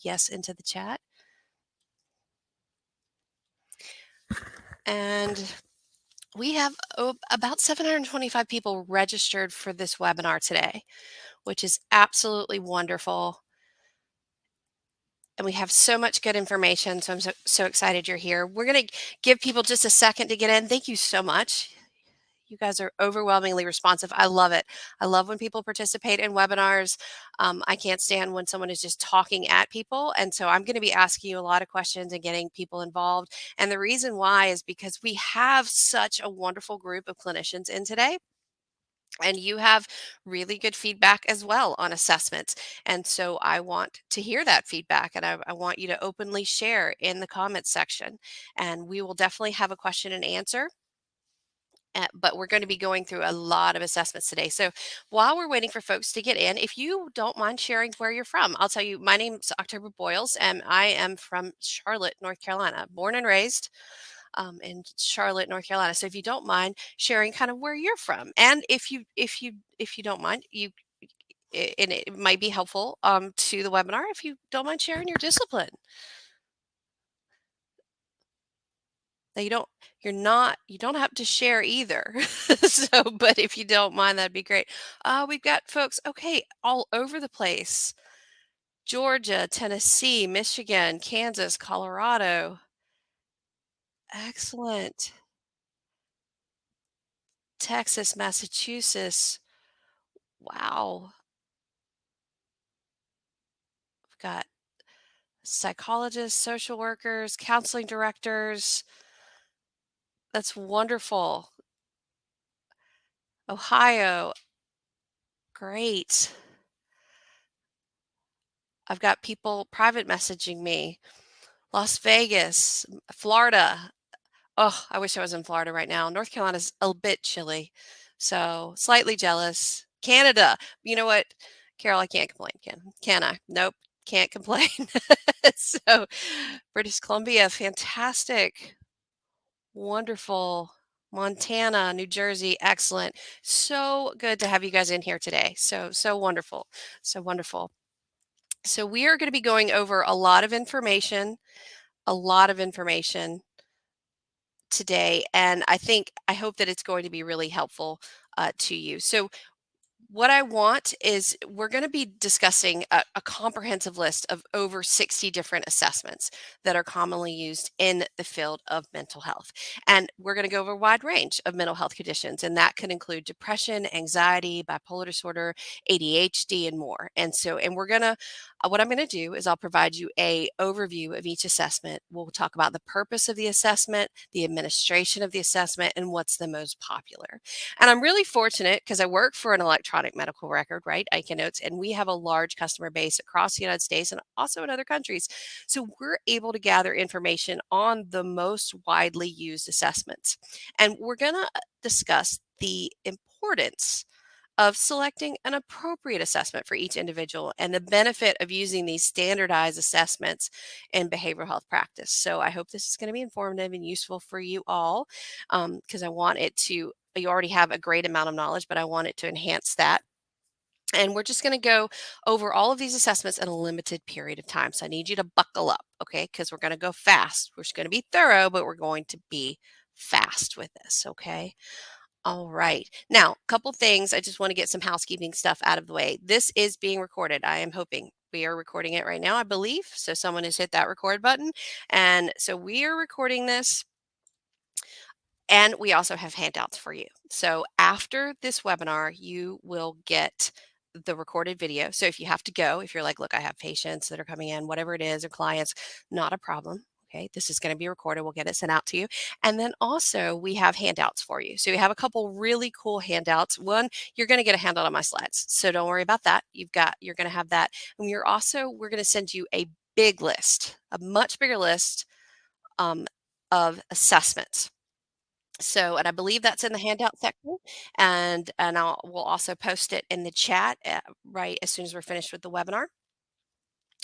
yes into the chat. And we have about 725 people registered for this webinar today, which is absolutely wonderful. And we have so much good information. So I'm so excited you're here. We're going to give people just a second to get in. Thank you so much. You guys are overwhelmingly responsive. I love it. I love when people participate in webinars. I can't stand when someone is just talking at people. And so I'm going to be asking you a lot of questions and getting people involved. And the reason why is because we have such a wonderful group of clinicians in today. And you have really good feedback as well on assessments. And so I want to hear that feedback, and I want you to openly share in the comments section. And we will definitely have a question and answer. But we're going to be going through a lot of assessments today. So while we're waiting for folks to get in, if you don't mind sharing where you're from, I'll tell you, my name's October Boyles, and I am from Charlotte, North Carolina, born and raised in Charlotte, North Carolina. So if you don't mind sharing kind of where you're from, and if you don't mind, and it might be helpful to the webinar if you don't mind sharing your discipline. Now you don't have to share either. So, but if you don't mind, that'd be great. We've got folks, okay, all over the place. Georgia, Tennessee, Michigan, Kansas, Colorado. Excellent. Texas, Massachusetts. Wow. We've got psychologists, social workers, counseling directors. That's wonderful. Ohio. Great. I've got people private messaging me. Las Vegas, Florida. Oh, I wish I was in Florida right now. North Carolina's a bit chilly, so slightly jealous. Canada, you know what, Carol, I can't complain, can I? Nope, can't complain. So, British Columbia, fantastic, wonderful. Montana, New Jersey, excellent. So good to have you guys in here today. So wonderful, so wonderful. So we are going to be going over a lot of information today, and I hope that it's going to be really helpful to you. So what I want is we're going to be discussing a comprehensive list of over 60 different assessments that are commonly used in the field of mental health. And we're going to go over a wide range of mental health conditions, and that could include depression, anxiety, bipolar disorder, ADHD, and more. And we're going to, what I'm going to do is I'll provide you a overview of each assessment. We'll talk about the purpose of the assessment, the administration of the assessment, and what's the most popular. And I'm really fortunate because I work for an electronic medical record, right? ICA Notes, and we have a large customer base across the United States and also in other countries. So we're able to gather information on the most widely used assessments. And we're going to discuss the importance of selecting an appropriate assessment for each individual and the benefit of using these standardized assessments in behavioral health practice. So I hope this is going to be informative and useful for you all because I want it to, you already have a great amount of knowledge, but I want it to enhance that. And we're just going to go over all of these assessments in a limited period of time. So I need you to buckle up, okay? Because we're going to go fast. We're just going to be thorough, but we're going to be fast with this, okay? All right. Now, a couple things. I just want to get some housekeeping stuff out of the way. This is being recorded. I am hoping we are recording it right now, I believe. So someone has hit that record button. And so we are recording this. And we also have handouts for you. So after this webinar, you will get the recorded video. So if you have to go, if you're like, look, I have patients that are coming in, whatever it is, or clients, not a problem. Okay, this is going to be recorded. We'll get it sent out to you. And then also we have handouts for you. So we have a couple really cool handouts. One, you're going to get a handout on my slides. So don't worry about that. You're going to have that. And we're going to send you a big list, a much bigger list of assessments. So, and I believe that's in the handout section, and we'll also post it in the chat right as soon as we're finished with the webinar.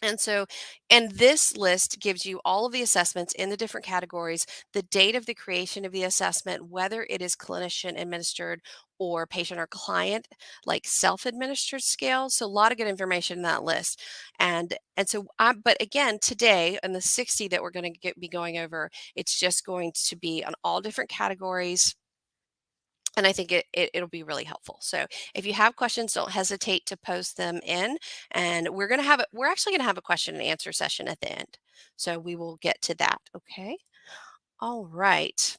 And so, and this list gives you all of the assessments in the different categories, the date of the creation of the assessment, whether it is clinician administered or patient or client, like self-administered scales. So a lot of good information in that list. But again, today in the 60 that we're going to be going over, it's just going to be on all different categories. And I think it'll be really helpful. So if you have questions, don't hesitate to post them in. And we're actually gonna have a question and answer session at the end. So we will get to that. Okay. All right.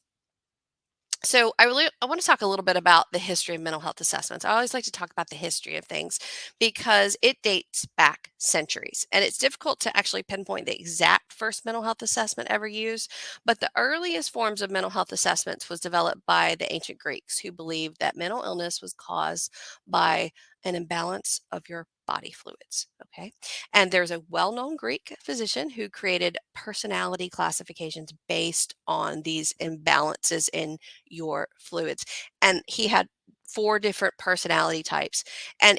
So I want to talk a little bit about the history of mental health assessments. I always like to talk about the history of things because it dates back centuries, and it's difficult to actually pinpoint the exact first mental health assessment ever used. But the earliest forms of mental health assessments was developed by the ancient Greeks, who believed that mental illness was caused by an imbalance of your body fluids. Okay. And there's a well known Greek physician who created personality classifications based on these imbalances in your fluids. And he had four different personality types. And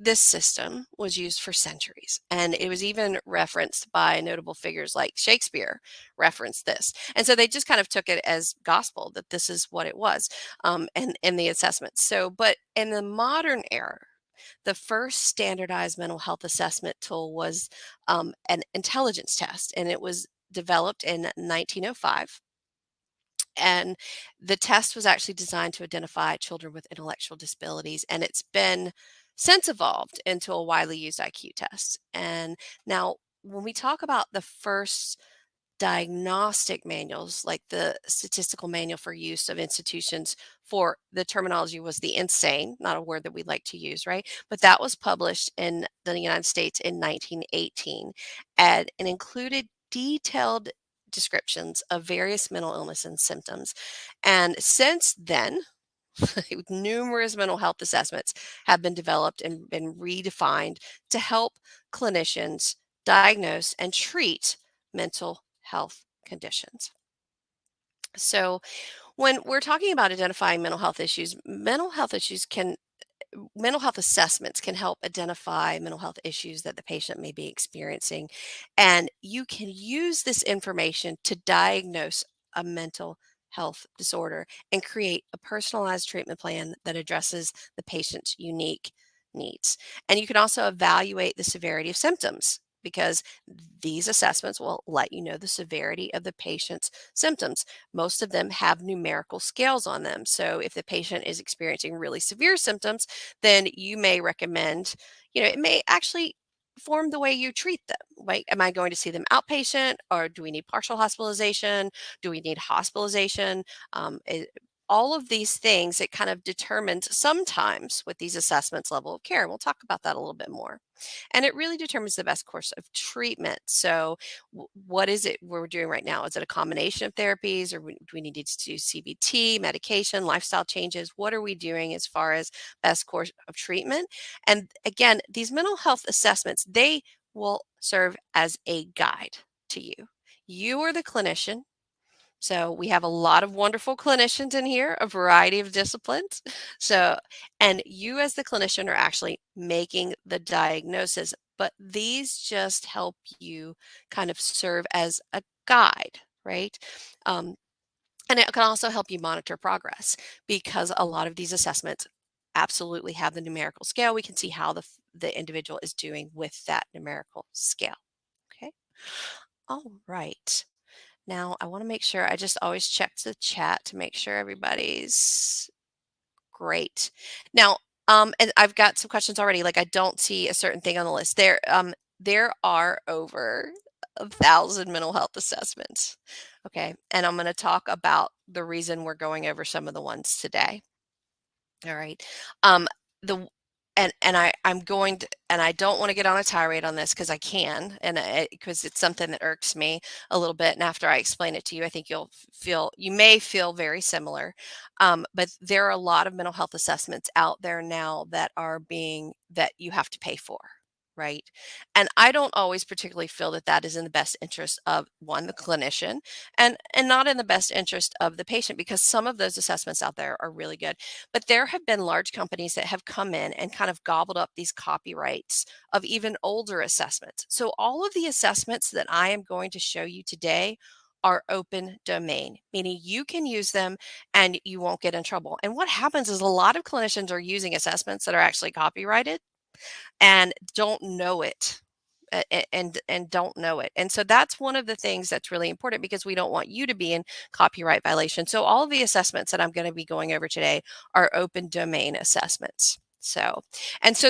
this system was used for centuries. And it was even referenced by notable figures like Shakespeare referenced this. And so they just kind of took it as gospel that this is what it was, and in the assessments. So, but in the modern era, the first standardized mental health assessment tool was an intelligence test, and it was developed in 1905. And the test was actually designed to identify children with intellectual disabilities, and it's been since evolved into a widely used IQ test. And now, when we talk about the first diagnostic manuals, like the statistical manual for use of institutions, for the terminology was the insane, not a word that we like to use, right? But that was published in the United States in 1918, and it included detailed descriptions of various mental illness and symptoms. And since then, numerous mental health assessments have been developed and been redefined to help clinicians diagnose and treat mental health conditions. So, when we're talking about identifying mental health assessments can help identify mental health issues that the patient may be experiencing. And you can use this information to diagnose a mental health disorder and create a personalized treatment plan that addresses the patient's unique needs. And you can also evaluate the severity of symptoms, because these assessments will let you know the severity of the patient's symptoms. Most of them have numerical scales on them. So if the patient is experiencing really severe symptoms, then you may recommend, it may actually form the way you treat them. Like, am I going to see them outpatient, or do we need partial hospitalization? Do we need hospitalization? All of these things, it kind of determines sometimes with these assessments level of care. We'll talk about that a little bit more. And it really determines the best course of treatment. So, what is it we're doing right now? Is it a combination of therapies, or do we need to do CBT, medication, lifestyle changes? What are we doing as far as best course of treatment? And again, these mental health assessments, they will serve as a guide to you. You are the clinician. So we have a lot of wonderful clinicians in here, a variety of disciplines. So, and you as the clinician are actually making the diagnosis, but these just help you kind of serve as a guide, right? Um, and it can also help you monitor progress, because a lot of these assessments absolutely have the numerical scale. We can see how the individual is doing with that numerical scale. Okay. All right. Now, I want to make sure I just always check the chat to make sure everybody's great. Now, and I've got some questions already. Like, I don't see a certain thing on the list. There are over 1,000 mental health assessments. Okay, and I'm going to talk about the reason we're going over some of the ones today. All right. The I'm going to, and I don't want to get on a tirade on this because I can, and because it's something that irks me a little bit. And after I explain it to you, I think you may feel very similar. But there are a lot of mental health assessments out there now that you have to pay for. Right. And I don't always particularly feel that that is in the best interest of one, the clinician, and not in the best interest of the patient, because some of those assessments out there are really good. But there have been large companies that have come in and kind of gobbled up these copyrights of even older assessments. So all of the assessments that I am going to show you today are open domain, meaning you can use them and you won't get in trouble. And what happens is a lot of clinicians are using assessments that are actually copyrighted and don't know it. And don't know it. And so that's one of the things that's really important because we don't want you to be in copyright violation. So all of the assessments that I'm going to be going over today are open domain assessments. So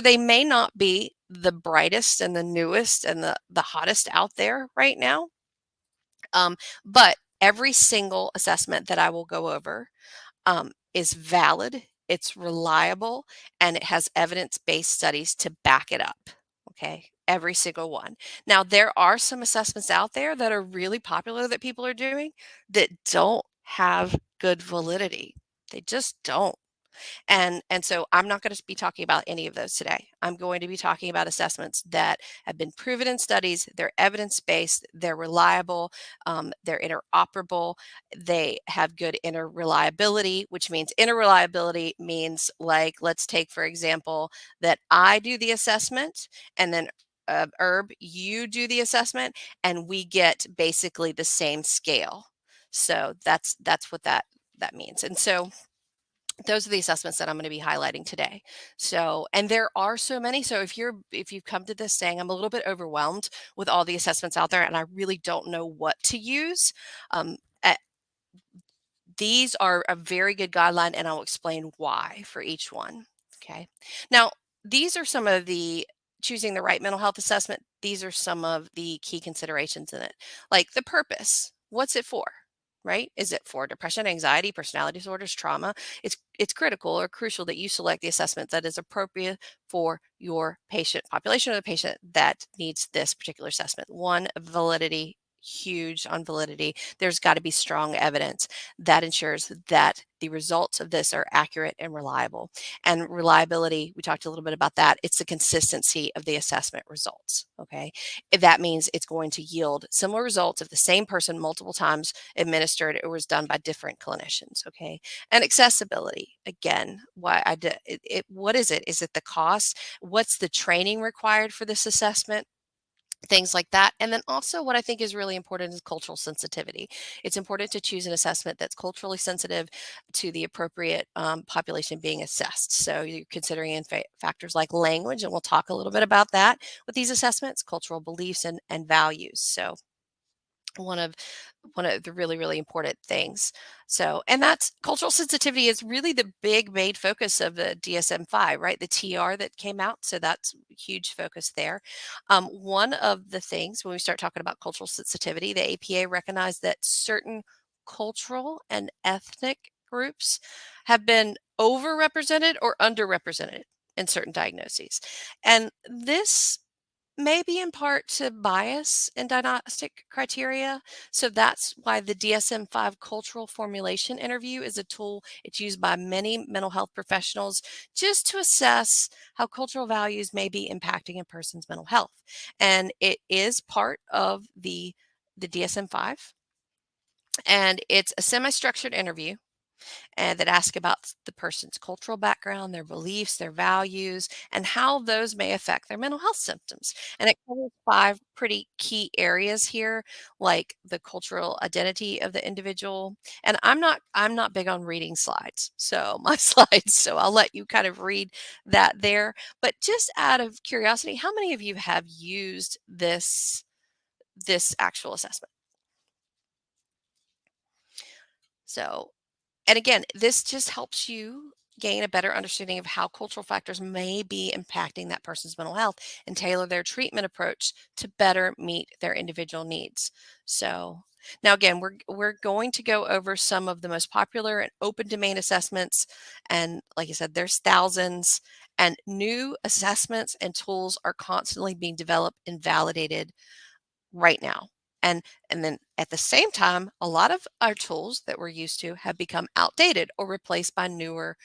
they may not be the brightest and the newest and the hottest out there right now. But every single assessment that I will go over is valid, it's reliable, and it has evidence-based studies to back it up. Okay, every single one. Now, there are some assessments out there that are really popular that people are doing that don't have good validity. They just don't. And so I'm not going to be talking about any of those today. I'm going to be talking about assessments that have been proven in studies, they're evidence-based, they're reliable, they're interoperable, they have good interreliability, which means interreliability means, like, let's take for example that I do the assessment and then Herb, you do the assessment and we get basically the same scale. So that's what that means. And so those are the assessments that I'm going to be highlighting today. So, and there are so many. So if you've come to this saying I'm a little bit overwhelmed with all the assessments out there and I really don't know what to use, um, uh, these are a very good guideline and I'll explain why for each one. Okay. Now, these are some of the choosing the right mental health assessment. These are some of the key considerations in it, like the purpose. What's it for? Right? Is it for depression, anxiety, personality disorders, trauma? It's critical or crucial that you select the assessment that is appropriate for your patient population or the patient that needs this particular assessment. One, validity, huge on validity. There's got to be strong evidence that ensures that the results of this are accurate and reliable. And reliability, we talked a little bit about that. It's the consistency of the assessment results. Okay. If that means it's going to yield similar results if the same person multiple times administered or was done by different clinicians. Okay. And accessibility, again, why I did what is it? Is it the cost? What's the training required for this assessment? Things like that. And then also what I think is really important is cultural sensitivity. It's important to choose an assessment that's culturally sensitive to the appropriate population being assessed. So you're considering factors like language, and we'll talk a little bit about that with these assessments, cultural beliefs and values. So one of one of the really, really important things. So, and that's cultural sensitivity is really the big main focus of the DSM-5, right? The TR that came out. So that's a huge focus there. One of the things when we start talking about cultural sensitivity, the APA recognized that certain cultural and ethnic groups have been overrepresented or underrepresented in certain diagnoses. And this maybe in part to bias in diagnostic criteria. So that's why the DSM-5 cultural formulation interview is a tool. It's used by many mental health professionals just to assess how cultural values may be impacting a person's mental health. And it is part of the DSM-5, and it's a semi-structured interview and that ask about the person's cultural background, their beliefs, their values, and how those may affect their mental health symptoms. And it covers five pretty key areas here, like the cultural identity of the individual. And I'm not big on reading slides, so my slides, so I'll let you kind of read that there. But just out of curiosity, how many of you have used this actual assessment? So, and again, this just helps you gain a better understanding of how cultural factors may be impacting that person's mental health and tailor their treatment approach to better meet their individual needs. So now again, we're going to go over some of the most popular and open domain assessments. And like I said, there's thousands, and new assessments and tools are constantly being developed and validated right now. And then at the same time, a lot of our tools that we're used to have become outdated or replaced by newer,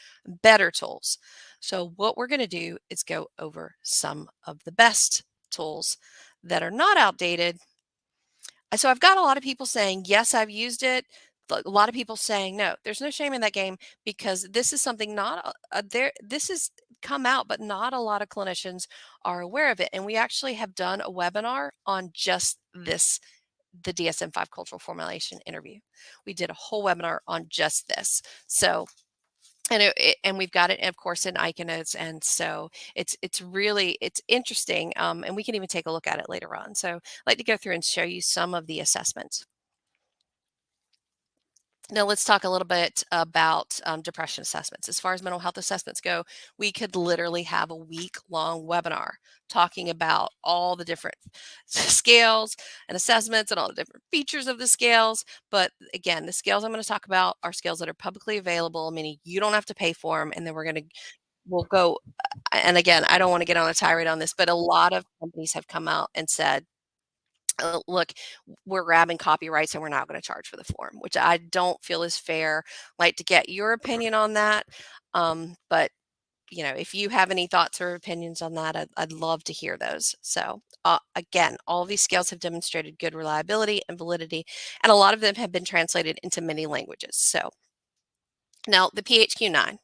better tools. So what we're going to do is go over some of the best tools that are not outdated. So I've got a lot of people saying, yes, I've used it. A lot of people saying, no, there's no shame in that game because this is something not there. This has come out, but not a lot of clinicians are aware of it. And we actually have done a webinar on just the DSM-5 cultural formulation interview. We did a whole webinar on just this. So, and and we've got it, of course, in Iconotes, and so it's interesting, and we can even take a look at it later on. So I'd like to go through and show you some of the assessments. Now let's talk a little bit about depression assessments. As far as mental health assessments go, we could literally have a week-long webinar talking about all the different scales and assessments and all the different features of the scales. But again, the scales I'm going to talk about are scales that are publicly available, meaning you don't have to pay for them. And then we'll go. And again, I don't want to get on a tirade on this, but a lot of companies have come out and said, look, we're grabbing copyrights and we're not going to charge for the form, which I don't feel is fair. Like to get your opinion on that. But if you have any thoughts or opinions on that, I'd love to hear those. So again, all of these scales have demonstrated good reliability and validity, and a lot of them have been translated into many languages. So now the PHQ-9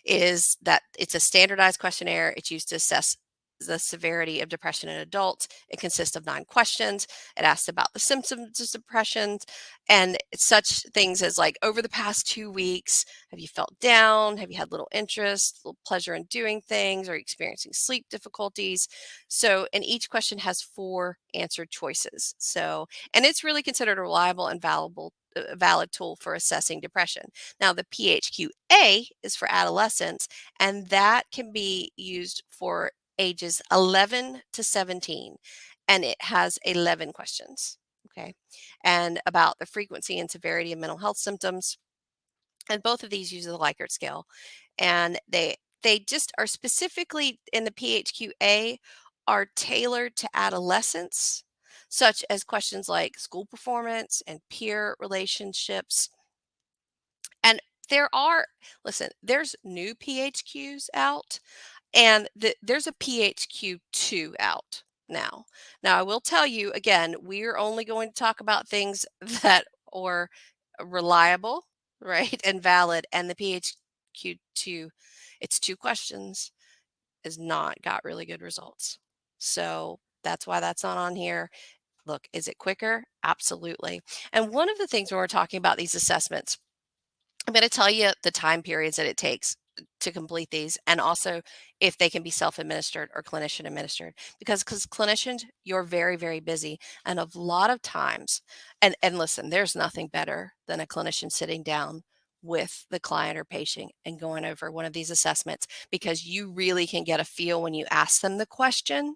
is that it's a standardized questionnaire. It's used to assess the severity of depression in adults. It consists of 9 questions. It asks about the symptoms of depression and such things as like, over the past 2 weeks, have you felt down? Have you had little interest, little pleasure in doing things? Are you experiencing sleep difficulties? So, and each question has 4 answered choices. So, and it's really considered a reliable and valid tool for assessing depression. Now, the PHQ-A is for adolescents, and that can be used for ages 11 to 17, and it has 11 questions. Okay, and about the frequency and severity of mental health symptoms. And both of these use the Likert scale, and they just are specifically in the PHQ-A are tailored to adolescents, such as questions like school performance and peer relationships. And there's new PHQs out, and there's a PHQ-2 out now. Now, I will tell you again, we're only going to talk about things that are reliable, right, and valid. And the PHQ-2, it's 2 questions, has not got really good results. So that's why that's not on here. Look, is it quicker? Absolutely. And one of the things when we're talking about these assessments, I'm going to tell you the time periods that it takes to complete these, and also if they can be self-administered or clinician administered, because clinicians, you're very, very busy, and a lot of times, and listen, there's nothing better than a clinician sitting down with the client or patient and going over one of these assessments, because you really can get a feel when you ask them the question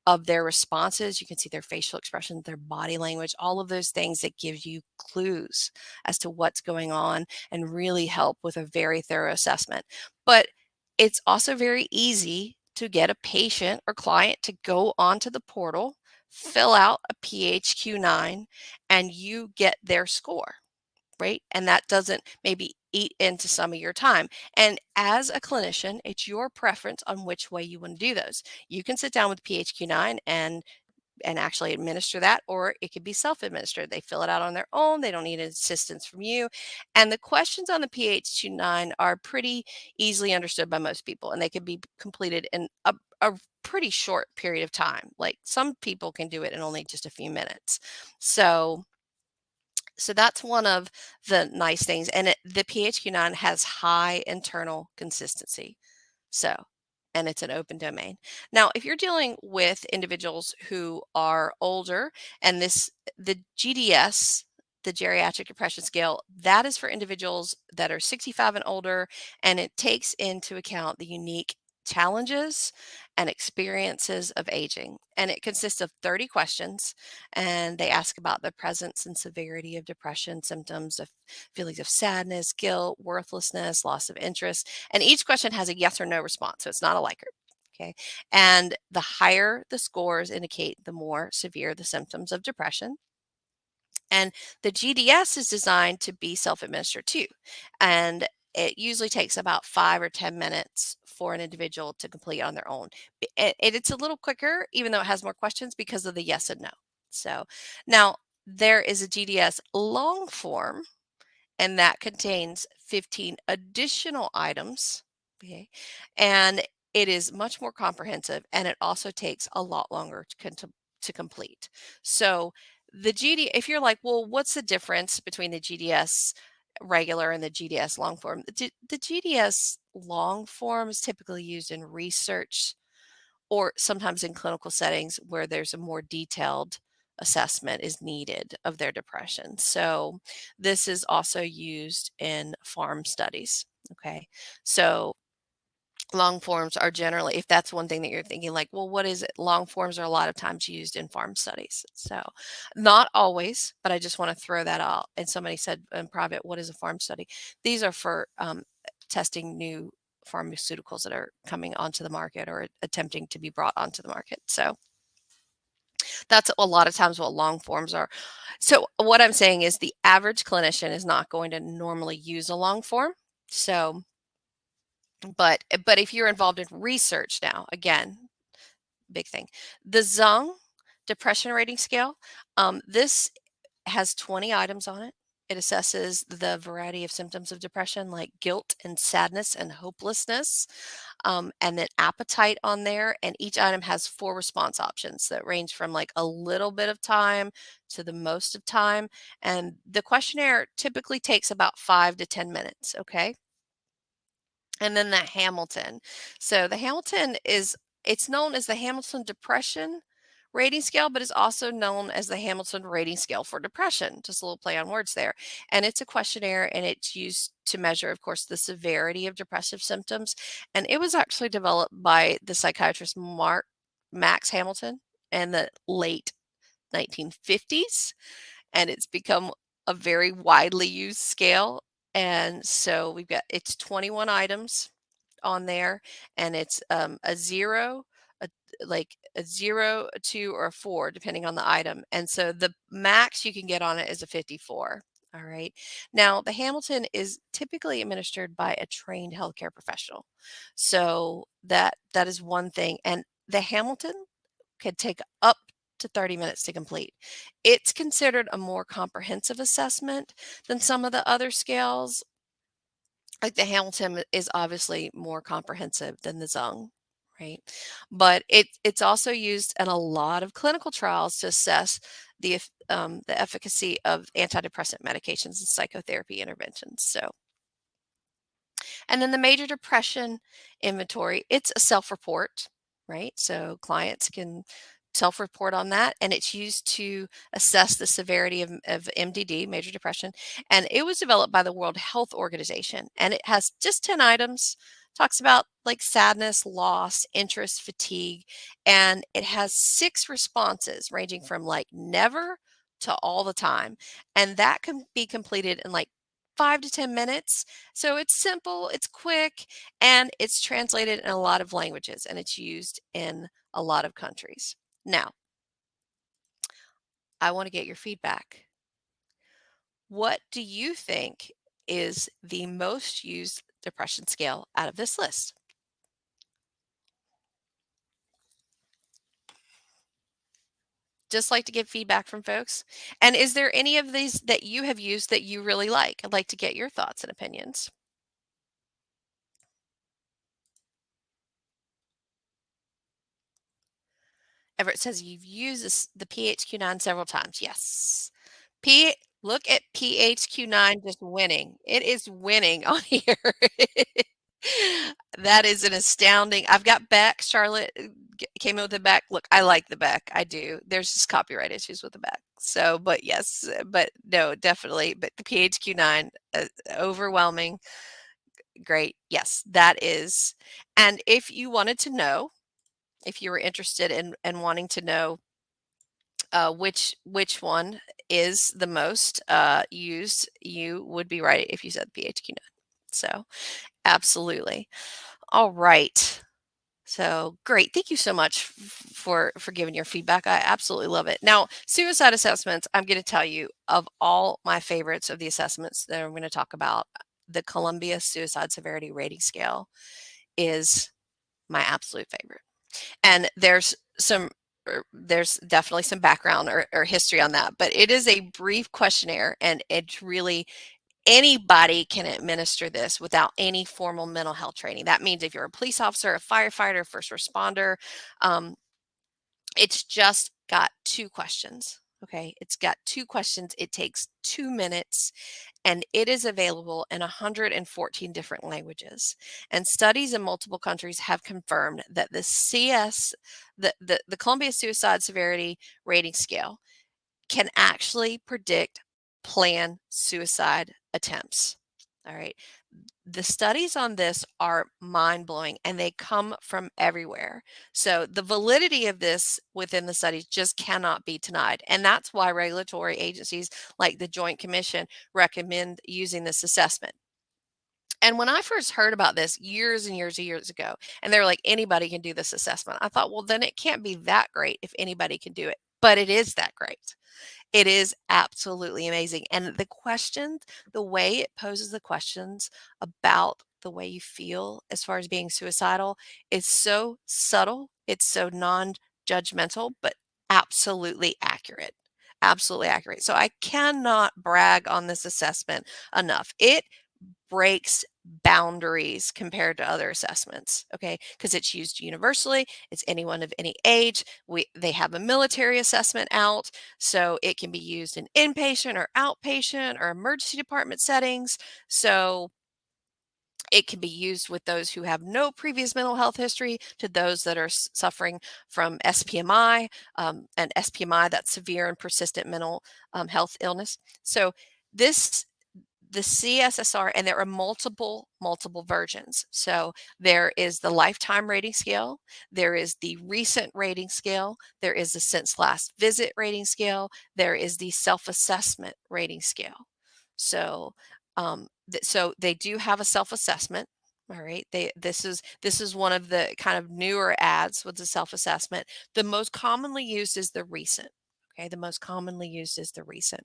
of their responses. You can see their facial expression, their body language, all of those things that give you clues as to what's going on and really help with a very thorough assessment. But it's also very easy to get a patient or client to go onto the portal, fill out a PHQ-9, and you get their score, right? And that doesn't maybe eat into some of your time. And as a clinician, it's your preference on which way you want to do those. You can sit down with PHQ-9 and actually administer that, or it could be self-administered. They fill it out on their own. They don't need assistance from you. And the questions on the PHQ-9 are pretty easily understood by most people, and they can be completed in a pretty short period of time. Like some people can do it in only just a few minutes. So that's one of the nice things, and the PHQ-9 has high internal consistency. So, and it's an open domain. Now, if you're dealing with individuals who are older, and the GDS, the Geriatric Depression Scale, that is for individuals that are 65 and older, and it takes into account the unique challenges and experiences of aging. And it consists of 30 questions, and they ask about the presence and severity of depression symptoms, of feelings of sadness, guilt, worthlessness, loss of interest. And each question has a yes or no response, so it's not a liker. Okay. And the higher the scores indicate, the more severe the symptoms of depression. And the GDS is designed to be self-administered too. And it usually takes about 5 or 10 minutes for an individual to complete on their own. And it's a little quicker, even though it has more questions, because of the yes and no. So now there is a GDS long form, and that contains 15 additional items. Okay. And it is much more comprehensive, and it also takes a lot longer to complete. So the GD, if you're like, well, what's the difference between the GDS regular and the GDS long form? The GDS long form is typically used in research or sometimes in clinical settings where there's a more detailed assessment is needed of their depression. So this is also used in pharm studies. Okay. So long forms are generally, if that's one thing that you're thinking, like, well, what is it? Long forms are a lot of times used in pharm studies. So not always, but I just want to throw that out. And somebody said in private, what is a pharm study? These are for testing new pharmaceuticals that are coming onto the market or attempting to be brought onto the market. So that's a lot of times what long forms are. So what I'm saying is the average clinician is not going to normally use a long form. So but if you're involved in research now, again, big thing. The Zung depression rating scale, this has 20 items on it. It assesses the variety of symptoms of depression like guilt and sadness and hopelessness, and then appetite on there. And each item has 4 response options that range from like a little bit of time to the most of time. And the questionnaire typically takes about 5 to 10 minutes. Okay. And then the Hamilton. So the Hamilton is it's known as the Hamilton Depression Rating Scale, but it's also known as the Hamilton Rating Scale for Depression. Just a little play on words there. And it's a questionnaire and it's used to measure, of course, the severity of depressive symptoms. And it was actually developed by the psychiatrist Max Hamilton in the late 1950s, and it's become a very widely used scale. And so it's 21 items on there, and it's a zero, a, like a zero, a 2, or a 4, depending on the item. And so the max you can get on it is a 54. All right. Now, the Hamilton is typically administered by a trained healthcare professional. So that is one thing. And the Hamilton could take up to 30 minutes to complete. It's considered a more comprehensive assessment than some of the other scales. Like the Hamilton is obviously more comprehensive than the Zung, right? But it's also used in a lot of clinical trials to assess the efficacy of antidepressant medications and psychotherapy interventions. So and then the major depression inventory, it's a self-report, right? So clients can self-report on that, and it's used to assess the severity of MDD, major depression. And it was developed by the World Health Organization, and it has just 10 items, talks about like sadness, loss, interest, fatigue, and it has 6 responses ranging from like never to all the time. And that can be completed in like 5 to 10 minutes. So it's simple, it's quick, and it's translated in a lot of languages and it's used in a lot of countries. Now, I want to get your feedback. What do you think is the most used depression scale out of this list? Just like to get feedback from folks. And is there any of these that you have used that you really like? I'd like to get your thoughts and opinions. Everett says you've used the PHQ-9 several times. Yes. P Look at PHQ-9 just winning. It is winning on here. That is an astounding. I've got Beck. Charlotte came in with the Beck. Look, I like the Beck. I do. There's just copyright issues with the Beck. So, but yes, but no, definitely. But the PHQ-9, overwhelming. Great. Yes, that is. And if you wanted to know, if you were interested in wanting to know which one is the most used, you would be right if you said PHQ-9. So absolutely. All right. So great. Thank you so much for giving your feedback. I absolutely love it. Now, suicide assessments, I'm going to tell you of all my favorites of the assessments that I'm going to talk about, the Columbia Suicide Severity Rating Scale is my absolute favorite. And there's definitely some background or history on that, but it is a brief questionnaire and it's really anybody can administer this without any formal mental health training. That means if you're a police officer, a firefighter, first responder, it's just got 2 questions. Okay, it's got 2 questions. It takes 2 minutes and it is available in 114 different languages. And studies in multiple countries have confirmed that the CS, the Columbia Suicide Severity Rating Scale, can actually predict planned suicide attempts. All right. The studies on this are mind blowing and they come from everywhere. So, the validity of this within the studies just cannot be denied. And that's why regulatory agencies like the Joint Commission recommend using this assessment. And when I first heard about this years and years and years ago, and they were like, anybody can do this assessment, I thought, well, then it can't be that great if anybody can do it. But it is that great. It is absolutely amazing. And the questions, the way it poses the questions about the way you feel as far as being suicidal is so subtle, it's so non-judgmental, but absolutely accurate. Absolutely accurate. So I cannot brag on this assessment enough. It breaks boundaries compared to other assessments, okay? Because it's used universally, it's anyone of any age. They have a military assessment out, so it can be used in inpatient or outpatient or emergency department settings. So it can be used with those who have no previous mental health history to those that are suffering from SPMI, and SPMI, that's severe and persistent mental health illness. So this the CSSR, and there are multiple versions. So there is the lifetime rating scale, there is the recent rating scale, there is the since last visit rating scale, there is the self-assessment rating scale. So so they do have a self-assessment. All right. This is one of the kind of newer ads with the self-assessment. The most commonly used is the recent. Okay, the most commonly used is the recent.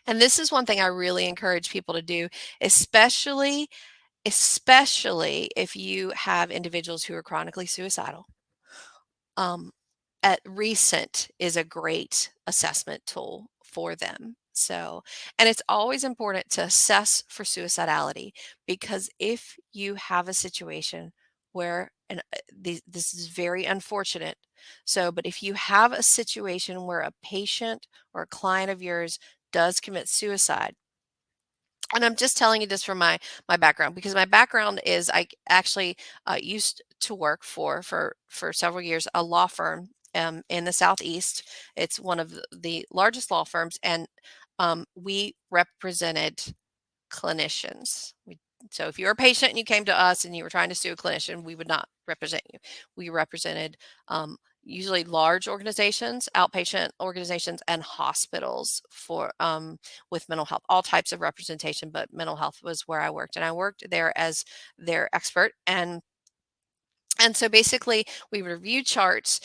And this is one thing I really encourage people to do, especially especially if you have individuals who are chronically suicidal. Um, at Recent is a great assessment tool for them. So, and it's always important to assess for suicidality, because if you have a situation where, and this is very unfortunate. So, but if you have a situation where a patient or a client of yours does commit suicide, and I'm just telling you this from my background, because my background is I actually used to work for several years a law firm in the Southeast. It's one of the largest law firms, and we represented clinicians. So if you're a patient and you came to us and you were trying to sue a clinician, we would not represent you. We represented usually large organizations, outpatient organizations, and hospitals for with mental health, all types of representation, but mental health was where I worked, and I worked there as their expert. And so basically, we review charts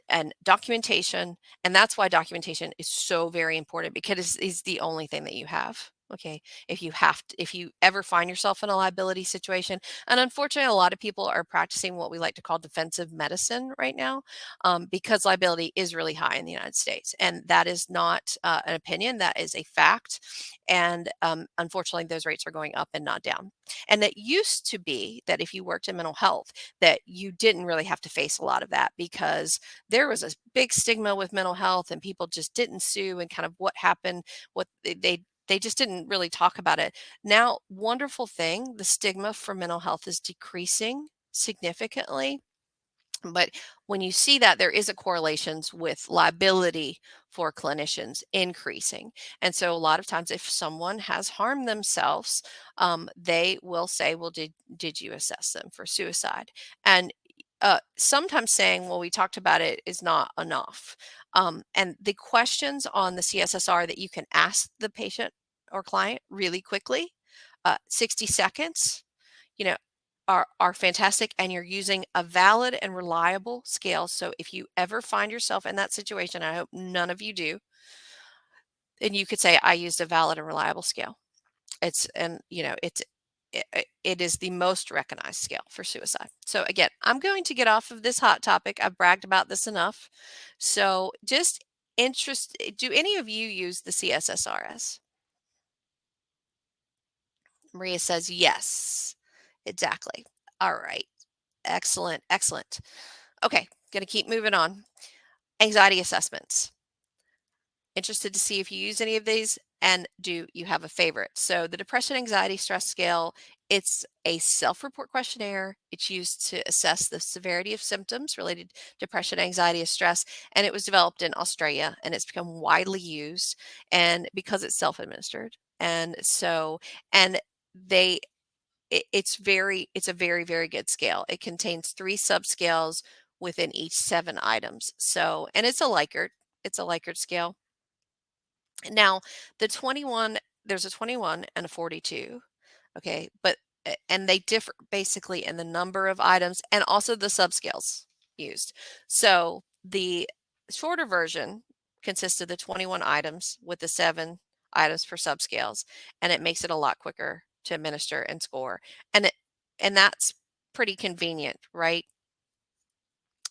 and documentation, and that's why documentation is so very important, because it's the only thing that you have. Okay, if you ever find yourself in a liability situation, and unfortunately a lot of people are practicing what we like to call defensive medicine right now, because liability is really high in the United States, and that is not an opinion, that is a fact. And unfortunately those rates are going up and not down. And it used to be that if you worked in mental health, that you didn't really have to face a lot of that, because there was a big stigma with mental health and people just didn't sue, and kind of what happened, what they just didn't really talk about it. Now, wonderful thing, the stigma for mental health is decreasing significantly. But when you see that, there is a correlations with liability for clinicians increasing. And so a lot of times if someone has harmed themselves, they will say, well, did you assess them for suicide? And sometimes saying, well, we talked about it, is not enough. And the questions on the CSSR that you can ask the patient or client really quickly, 60 seconds, you know, are fantastic, and you're using a valid and reliable scale. So if you ever find yourself in that situation, I hope none of you do, and you could say, I used a valid and reliable scale. It's and you know it's it is the most recognized scale for suicide. So again, I'm going to get off of this hot topic. I've bragged about this enough. So just do any of you use the CSSRS? Maria says yes. Exactly. All right. Excellent. Excellent. Okay, going to keep moving on. Anxiety assessments. Interested to see if you use any of these, and do you have a favorite? So the depression, anxiety, stress scale, it's a self-report questionnaire. It's used to assess the severity of symptoms related to depression, anxiety, and stress, and it was developed in Australia, and it's become widely used, and because it's self-administered. And so, and they it's a very, very good scale. It contains 3 subscales within each 7 items. So, and it's a Likert scale. Now, the 21, there's a 21 and a 42, okay? But and they differ basically in the number of items and also the subscales used. So, the shorter version consists of the 21 items with the 7 items per subscales, and it makes it a lot quicker to administer and score. And it and that's pretty convenient, right?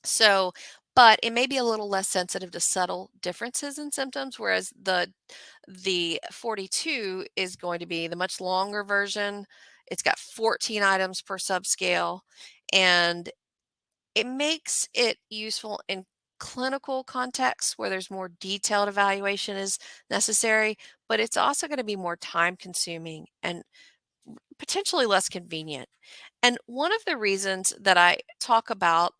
So, but it may be a little less sensitive to subtle differences in symptoms, whereas the 42 is going to be the much longer version. It's got 14 items per subscale, and it makes it useful in clinical contexts where there's more detailed evaluation is necessary, but it's also going to be more time consuming and potentially less convenient. And one of the reasons that I talk about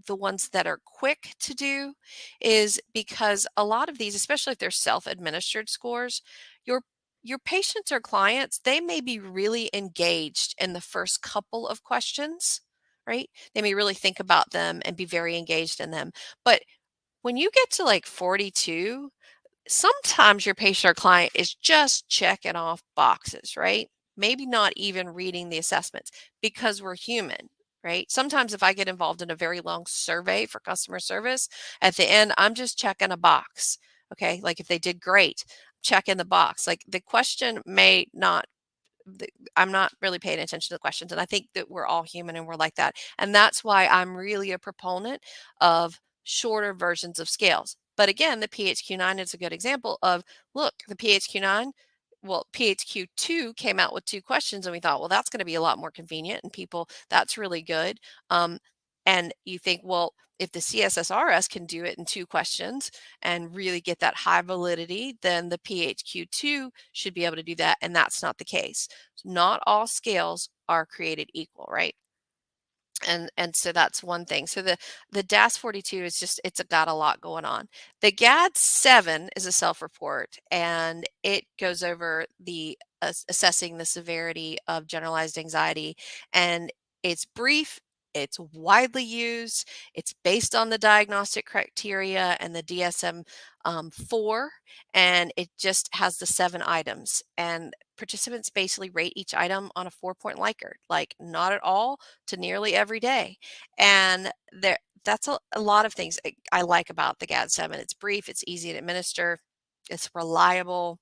the ones that are quick to do is because a lot of these, especially if they're self-administered scores, your your patients or clients, they may be really engaged in the first couple of questions, right? They may really think about them and be very engaged in them. But when you get to like 42, sometimes your patient or client is just checking off boxes, right? Maybe not even reading the assessments because we're human, right? Sometimes if I get involved in a very long survey for customer service, at the end, I'm just checking a box. Okay. Like if they did great, checking the box. Like the question may not the, I'm not really paying attention to the questions. And I think that we're all human and we're like that. And that's why I'm really a proponent of shorter versions of scales. But again, the PHQ-9 is a good example of look, the PHQ-9, well, PHQ-2 came out with 2 questions, and we thought, well, that's going to be a lot more convenient. And people, that's really good. And you think, well, if the CSSRS can do it in 2 questions and really get that high validity, then the PHQ-2 should be able to do that. And that's not the case. Not all scales are created equal, right? And so that's one thing. So the DAS 42 is just it's got a lot going on. The GAD 7 is a self-report, and it goes over the assessing the severity of generalized anxiety, and it's brief, it's widely used, it's based on the diagnostic criteria and the DSM 4, and it just has the 7 items, and participants basically rate each item on a 4-point Likert, like not at all to nearly every day. And that's a lot of things I like about the GAD-7. It's brief, it's easy to administer, it's reliable,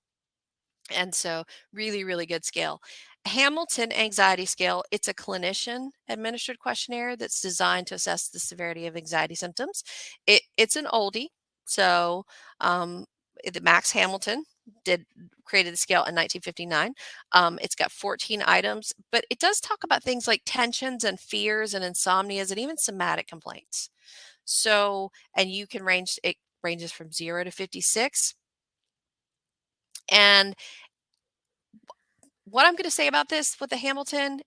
and so really, really good scale. Hamilton Anxiety Scale, it's a clinician administered questionnaire that's designed to assess the severity of anxiety symptoms. It's an oldie. So the Max Hamilton did created the scale in 1959. It's got 14 items, but it does talk about things like tensions and fears and insomnias and even somatic complaints. So, and you can it ranges from 0 to 56. And what I'm going to say about this with the Hamilton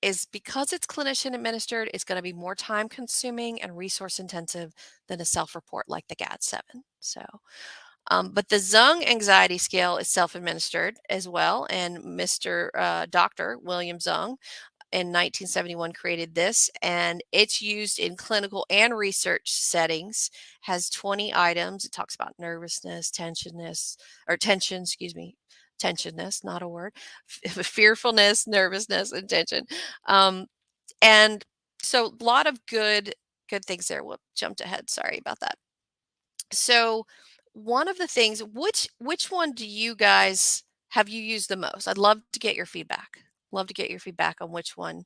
is because it's clinician administered, it's going to be more time consuming and resource intensive than a self report like the GAD-7. So, but the Zung anxiety scale is self administered as well. And Mr. Dr. William Zung in 1971 created this, and it's used in clinical and research settings, has 20 items. It talks about nervousness, tension, excuse me, tensionness, not a word, fearfulness, nervousness, and tension. Um, and so a lot of good things there. We'll jumped ahead. Sorry about that. So one of the things, which one do you guys have you used the most? I'd love to get your feedback. Love to get your feedback on which one.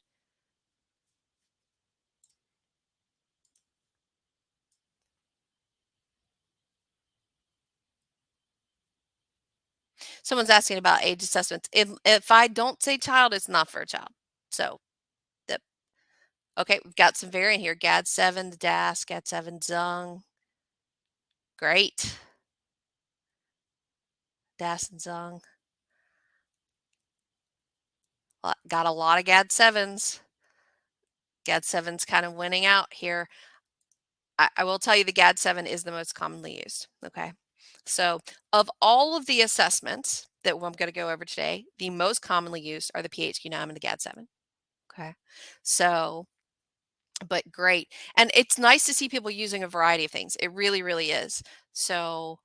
Someone's asking about age assessments. If I don't say child, it's not for a child. So, the, okay, we've got some variant here. GAD-7, the DAS, GAD-7, Zung. Great. Das and Zung. Got a lot of GAD7s. GAD7's kind of winning out here. I will tell you the GAD7 is the most commonly used. Okay. So, of all of the assessments that I'm going to go over today, the most commonly used are the PHQ-9 and the GAD7. Okay. So, but great. And it's nice to see people using a variety of things. It really, really is. So,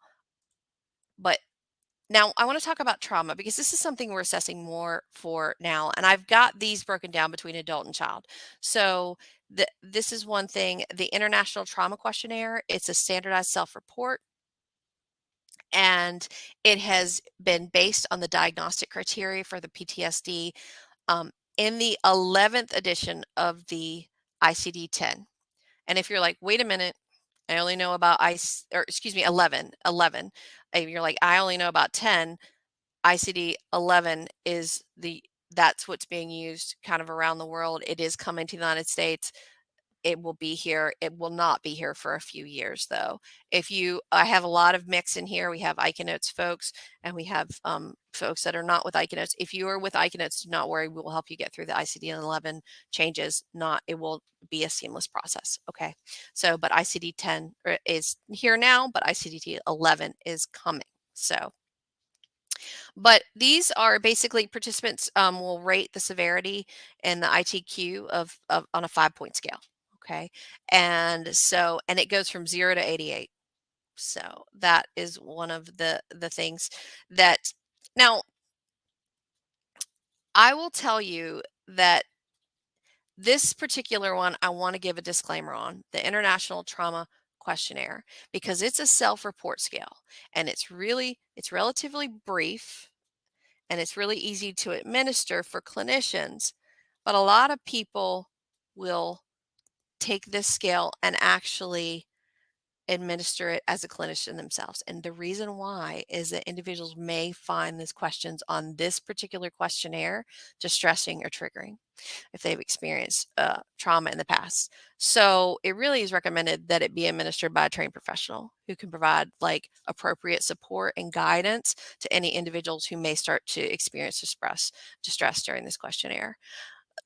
but now I want to talk about trauma because this is something we're assessing more for now. And I've got these broken down between adult and child. So, this is one thing, the International Trauma Questionnaire, it's a standardized self-report, and it has been based on the diagnostic criteria for the PTSD um, in the 11th edition of the ICD-10. And if you're like, wait a minute, I only know about 11. And you're like, I only know about 10. ICD-11 is that's what's being used kind of around the world. It is coming to the United States. It will be here. It will not be here for a few years, though. I have a lot of mix in here. We have Icanotes folks, and we have folks that are not with Icanotes. If you are with Icanotes, do not worry. We will help you get through the ICD-11 changes. It will be a seamless process. Okay. So, but ICD-10 is here now, but ICD-11 is coming. So, but these are basically participants will rate the severity and the ITQ of on a 5-point scale. Okay. And it goes from 0 to 88. So that is one of the things that now I will tell you that this particular one, I want to give a disclaimer on the International Trauma Questionnaire because it's a self-report scale and it's relatively brief and it's really easy to administer for clinicians. But a lot of people will take this scale and actually administer it as a clinician themselves. And the reason why is that individuals may find these questions on this particular questionnaire distressing or triggering if they've experienced trauma in the past. So it really is recommended that it be administered by a trained professional who can provide like appropriate support and guidance to any individuals who may start to experience distress during this questionnaire.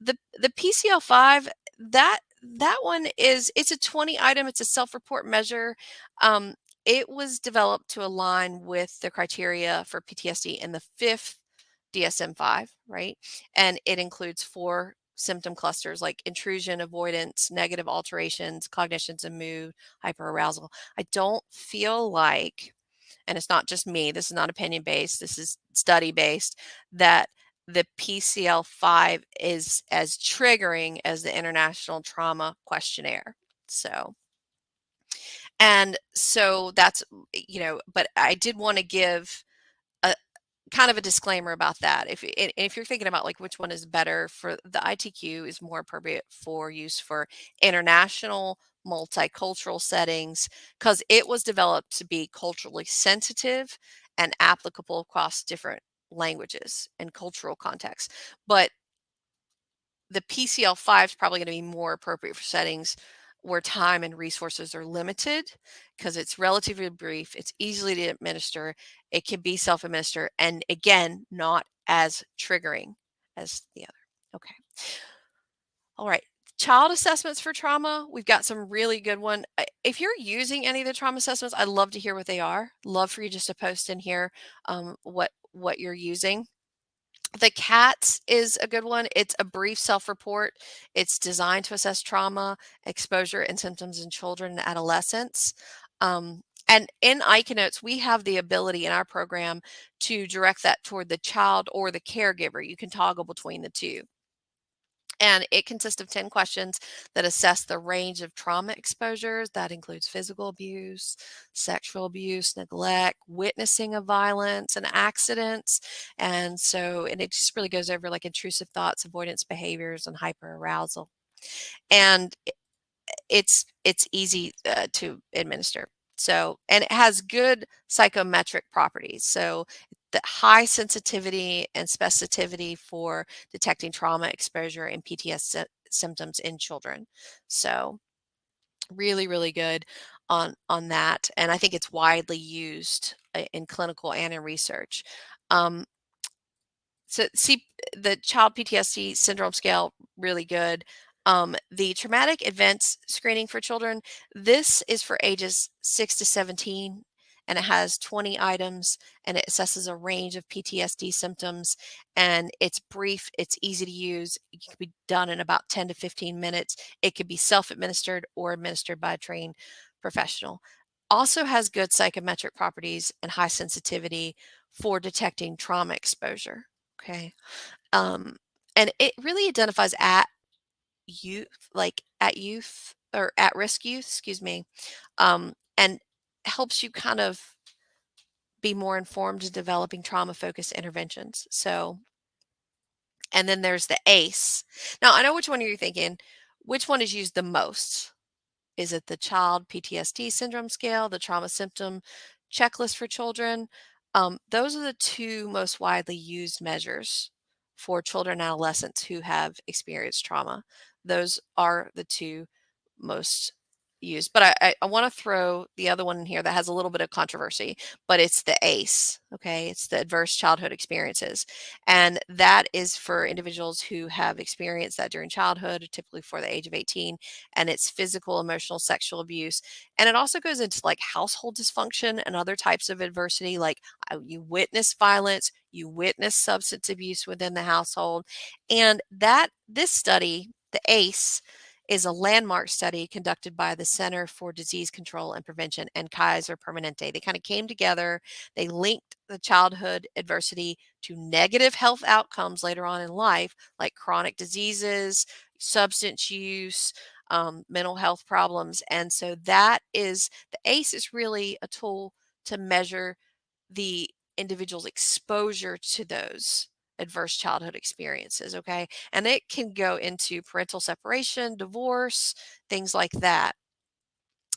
The PCL5, that one it's a 20 item, it's a self-report measure. Um, it was developed to align with the criteria for PTSD in the fifth DSM-5, right? And it includes 4 symptom clusters like intrusion, avoidance, negative alterations, cognitions, and mood, hyperarousal. I don't feel like, and it's not just me, this is not opinion based, this is study based, that the PCL5 is as triggering as the International Trauma Questionnaire. So, and so that's, but I did want to give a kind of a disclaimer about that. If you're thinking about like which one is better, for the ITQ is more appropriate for use for international multicultural settings because it was developed to be culturally sensitive and applicable across different languages and cultural contexts. But the PCL5 is probably going to be more appropriate for settings where time and resources are limited because it's relatively brief, it's easily to administer, it can be self-administered, and again, not as triggering as the other. Okay. All right. Child assessments for trauma. We've got some really good one. If you're using any of the trauma assessments, I'd love to hear what they are. Love for you just to post in here what you're using. The CATS is a good one. It's a brief self-report. It's designed to assess trauma, exposure, and symptoms in children and adolescents. And in Icanotes, we have the ability in our program to direct that toward the child or the caregiver. You can toggle between the two. And it consists of 10 questions that assess the range of trauma exposures. That includes physical abuse, sexual abuse, neglect, witnessing of violence and accidents. And it just really goes over like intrusive thoughts, avoidance behaviors, and hyperarousal. And it's easy to administer. So, and it has good psychometric properties. So, the high sensitivity and specificity for detecting trauma exposure and PTSD symptoms in children. So, really, really good. on that, and I think it's widely used in clinical and in research. Um, so see the child PTSD syndrome scale, really good. The traumatic events screening for children, this is for ages 6 to 17, and it has 20 items, and it assesses a range of PTSD symptoms, and it's brief, it's easy to use. It can be done in about 10 to 15 minutes. It could be self-administered or administered by a trained professional. Also has good psychometric properties and high sensitivity for detecting trauma exposure. Okay. Um, and it really identifies at youth, like at youth or at risk youth, excuse me, and helps you kind of be more informed in developing trauma focused interventions. So, and then there's the ACE. Now, I know which one you're thinking. Which one is used the most? Is it the child PTSD syndrome scale, the trauma symptom checklist for children? Those are the two most widely used measures for children and adolescents who have experienced trauma. Those are the two most used. But I want to throw the other one in here that has a little bit of controversy, but it's the ACE. Okay. It's the adverse childhood experiences. And that is for individuals who have experienced that during childhood, typically before the age of 18, and it's physical, emotional, sexual abuse. And it also goes into like household dysfunction and other types of adversity, like you witness violence, you witness substance abuse within the household. And that this study, the ACE, is a landmark study conducted by the Center for Disease Control and Prevention and Kaiser Permanente. They kind of came together, they linked the childhood adversity to negative health outcomes later on in life, like chronic diseases, substance use, mental health problems. And so that is the ACE is really a tool to measure the individual's exposure to those adverse childhood experiences. Okay. And it can go into parental separation, divorce, things like that.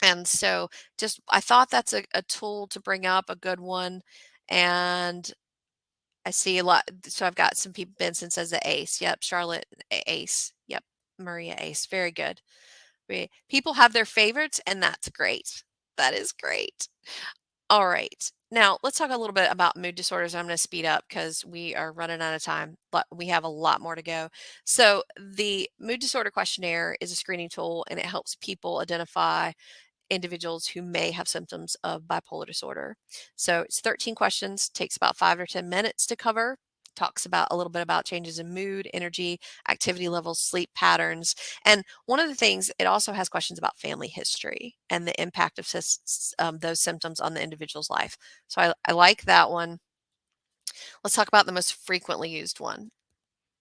And so just I thought that's a tool to bring up, a good one. And I see a lot. So I've got some people. Benson says the ACE. Yep. Charlotte ACE. Yep. Maria ACE. Very good. People have their favorites, and that's great. That is great. All right. Now, let's talk a little bit about mood disorders. I'm going to speed up because we are running out of time, but we have a lot more to go. So, the mood disorder questionnaire is a screening tool and it helps people identify individuals who may have symptoms of bipolar disorder. So it's 13 questions, takes about 5 or 10 minutes to cover. Talks about a little bit about changes in mood, energy, activity levels, sleep patterns. And one of the things, it also has questions about family history and the impact of those symptoms on the individual's life. So I like that one. Let's talk about the most frequently used one.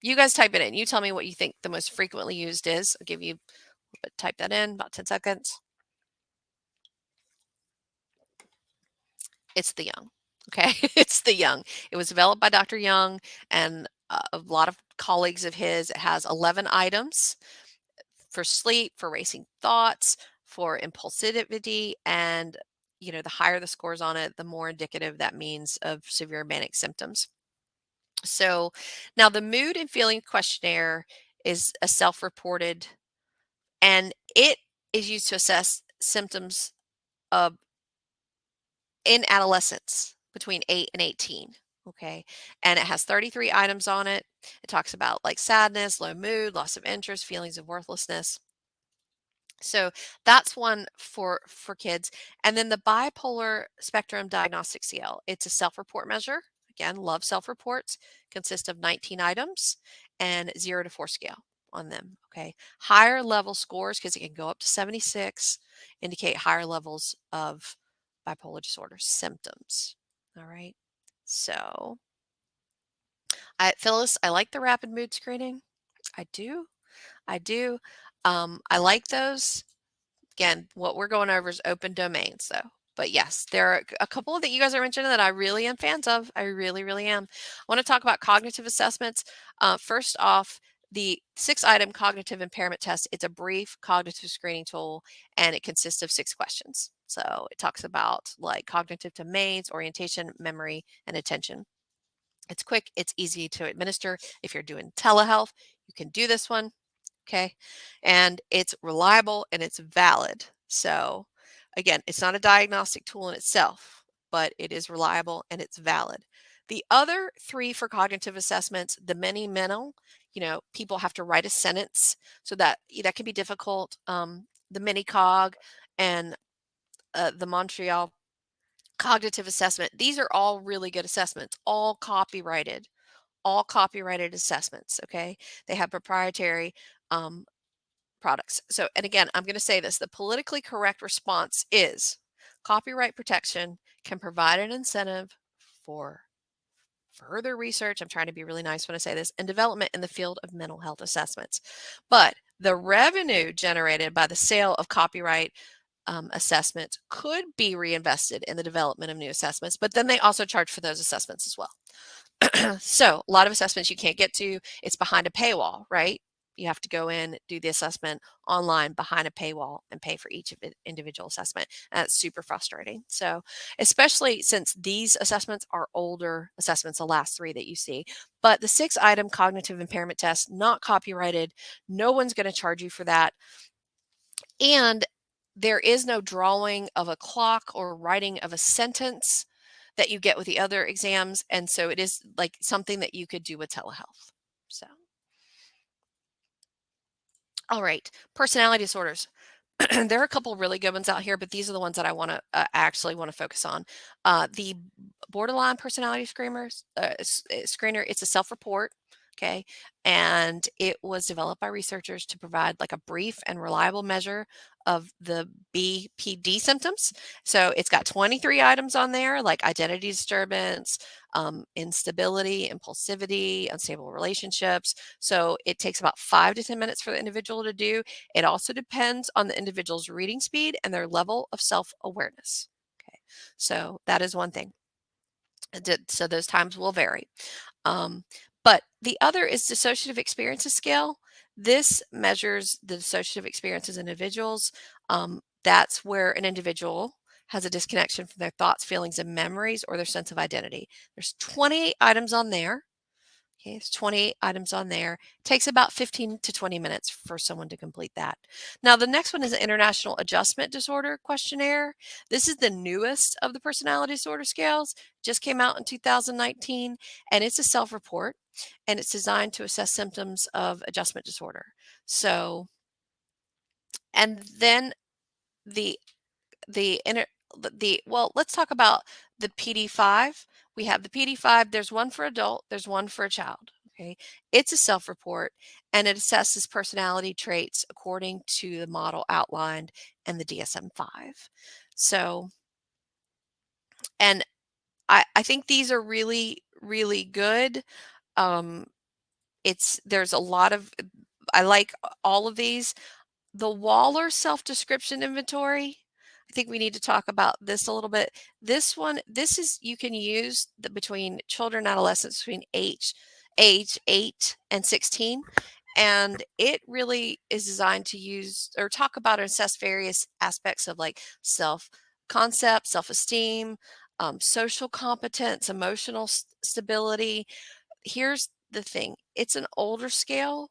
You guys type it in. You tell me what you think the most frequently used is. I'll give you, type that in, about 10 seconds. It's the Young. Okay, it's the Young. It was developed by Dr. Young and a lot of colleagues of his. It has 11 items for sleep, for racing thoughts, for impulsivity, and the higher the scores on it, the more indicative that means of severe manic symptoms. So now the mood and feeling questionnaire is a self-reported, and it is used to assess symptoms of in adolescence between 8 and 18. Okay. And it has 33 items on it. It talks about like sadness, low mood, loss of interest, feelings of worthlessness. So that's one for kids. And then the bipolar spectrum diagnostic scale. It's a self-report measure. Again, love self-reports, consist of 19 items and 0 to 4 scale on them. Okay. Higher level scores, because it can go up to 76, indicate higher levels of bipolar disorder symptoms. All right. So Phyllis, I like the rapid mood screening. I do. I do. I like those. Again, what we're going over is open domains, though. But yes, there are a couple that you guys are mentioning that I really am fans of. I really, really am. I want to talk about cognitive assessments. First off, the 6-item cognitive impairment test, it's a brief cognitive screening tool, and it consists of 6 questions. So it talks about like cognitive domains, orientation, memory, and attention. It's quick, it's easy to administer. If you're doing telehealth, you can do this one. Okay. And it's reliable and it's valid. So Again, it's not a diagnostic tool in itself, but it is reliable and it's valid. The other three for cognitive assessments, the mini mental, people have to write a sentence, so that can be difficult. The mini cog and the Montreal cognitive assessment, these are all really good assessments, all copyrighted assessments. Okay, they have proprietary um, products. So, and again, I'm going to say this, the politically correct response is copyright protection can provide an incentive for further research. I'm trying to be really nice when I say this, and development in the field of mental health assessments. But the revenue generated by the sale of copyright assessments could be reinvested in the development of new assessments, but then they also charge for those assessments as well. So a lot of assessments you can't get to, it's behind a paywall, right? You have to go in, do the assessment online behind a paywall and pay for each of it individual assessment. And that's super frustrating. So especially since these assessments are older assessments, the last three that you see, but the 6-item cognitive impairment test, not copyrighted, no one's going to charge you for that. And there is no drawing of a clock or writing of a sentence that you get with the other exams. And so it is like something that you could do with telehealth. So, all right, personality disorders. There are a couple really good ones out here, but these are the ones that I want to actually want to focus on. The borderline personality screener, it's a self-report. Okay. And it was developed by researchers to provide like a brief and reliable measure of the BPD symptoms. So it's got 23 items on there, like identity disturbance, instability, impulsivity, unstable relationships. So it takes about 5 to 10 minutes for the individual to do. It also depends on the individual's reading speed and their level of self-awareness. Okay, so that is one thing. So those times will vary. Um, but the other is dissociative experiences scale. This measures the dissociative experiences in individuals. That's where an individual has a disconnection from their thoughts, feelings, and memories or their sense of identity. There's 28 items on there. Okay, it's 28 items on there. Takes about 15 to 20 minutes for someone to complete that. Now, the next one is an International Adjustment Disorder Questionnaire. This is the newest of the personality disorder scales, just came out in 2019, and it's a self-report, and it's designed to assess symptoms of adjustment disorder. So, and then the the inter the well, let's talk about the PD-5. We have the PD-5, there's one for adult, there's one for a child, okay? It's a self-report, and it assesses personality traits according to the model outlined in the DSM-5. So, and I think these are really, really good. Um, there's a lot of I like all of these. The Waller self-description inventory, I think we need to talk about this a little bit. This one, this is you can use between children and adolescents between age 8 and 16. And it really is designed to use or talk about and assess various aspects of like self concept, self-esteem, social competence, emotional stability. Here's the thing, it's an older scale.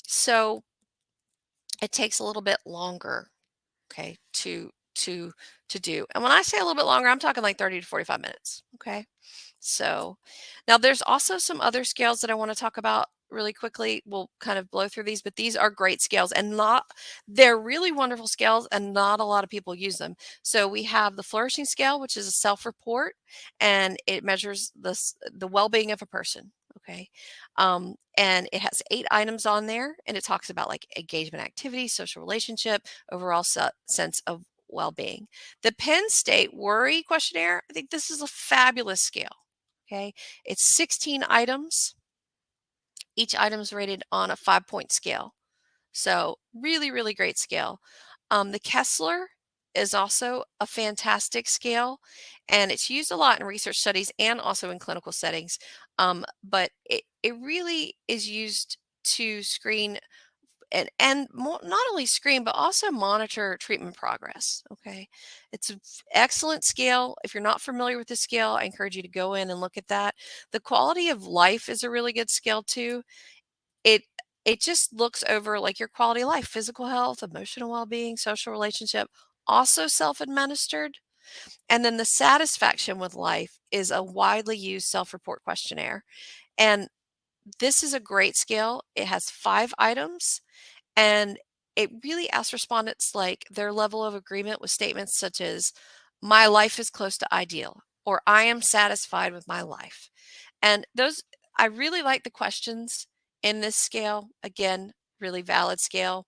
So it takes a little bit longer, okay, to do. And when I say a little bit longer, I'm talking like 30 to 45 minutes, okay? So now there's also some other scales that I want to talk about really quickly. We'll kind of blow through these, but these are great scales and they're really wonderful scales and not a lot of people use them. So we have the flourishing scale, which is a self-report, and it measures the well-being of a person. Okay. And it has 8 items on there, and it talks about like engagement activity, social relationship, overall sense of well-being. The Penn State Worry Questionnaire, I think this is a fabulous scale. Okay, it's 16 items. Each item is rated on a 5-point scale. So really, really great scale. The Kessler is also a fantastic scale, and it's used a lot in research studies and also in clinical settings. But it really is used to screen not only screen but also monitor treatment progress. Okay, it's an excellent scale. If you're not familiar with the scale, I encourage you to go in and look at that. The quality of life is a really good scale too. It It just looks over like your quality of life, physical health, emotional well-being, social relationship, also self-administered. And then the satisfaction with life is a widely used self-report questionnaire. And this is a great scale. It has 5 items, and it really asks respondents like their level of agreement with statements such as, "My life is close to ideal," or "I am satisfied with my life." And those, I really like the questions in this scale. Again, really valid scale.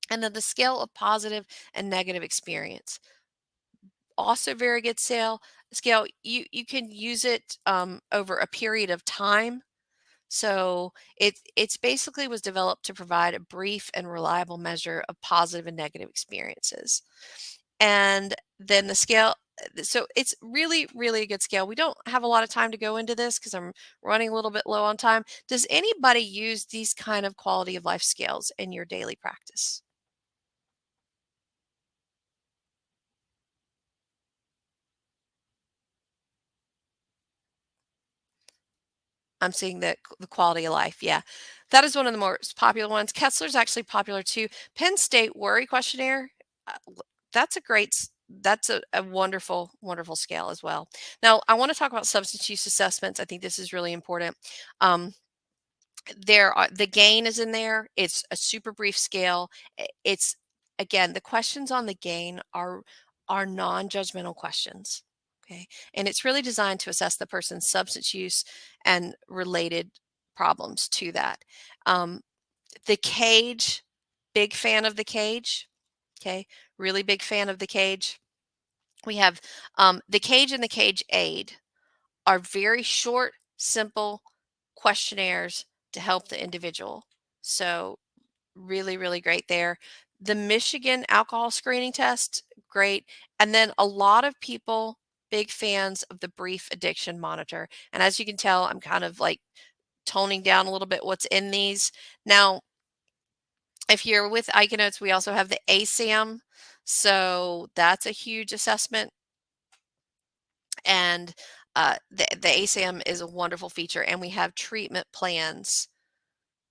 And then the scale of positive and negative experience. Also very good scale. You can use it over a period of time. So it's basically was developed to provide a brief and reliable measure of positive and negative experiences. And then the scale, so it's really, really a good scale. We don't have a lot of time to go into this because I'm running a little bit low on time. Does anybody use these kind of quality of life scales in your daily practice? I'm seeing the quality of life. Yeah. That is one of the most popular ones. Kessler's actually popular too. Penn State Worry Questionnaire. That's a that's a wonderful, wonderful scale as well. Now, I want to talk about substance use assessments. I think this is really important. Um, there are the gain is in there. It's a super brief scale. It's again, the questions on the gain are non-judgmental questions. Okay. And it's really designed to assess the person's substance use and related problems to that. Um, the cage, big fan of the cage. Okay. Really big fan of the cage. We have the cage and the cage aid are very short, simple questionnaires to help the individual. So, really, really great there. The Michigan alcohol screening test, great. And then a lot of people, big fans of the brief addiction monitor. And as you can tell, I'm kind of like toning down a little bit what's in these. Now, if you're with Icanotes, we also have the ASAM. So that's a huge assessment. And the ASAM is a wonderful feature, and we have treatment plans.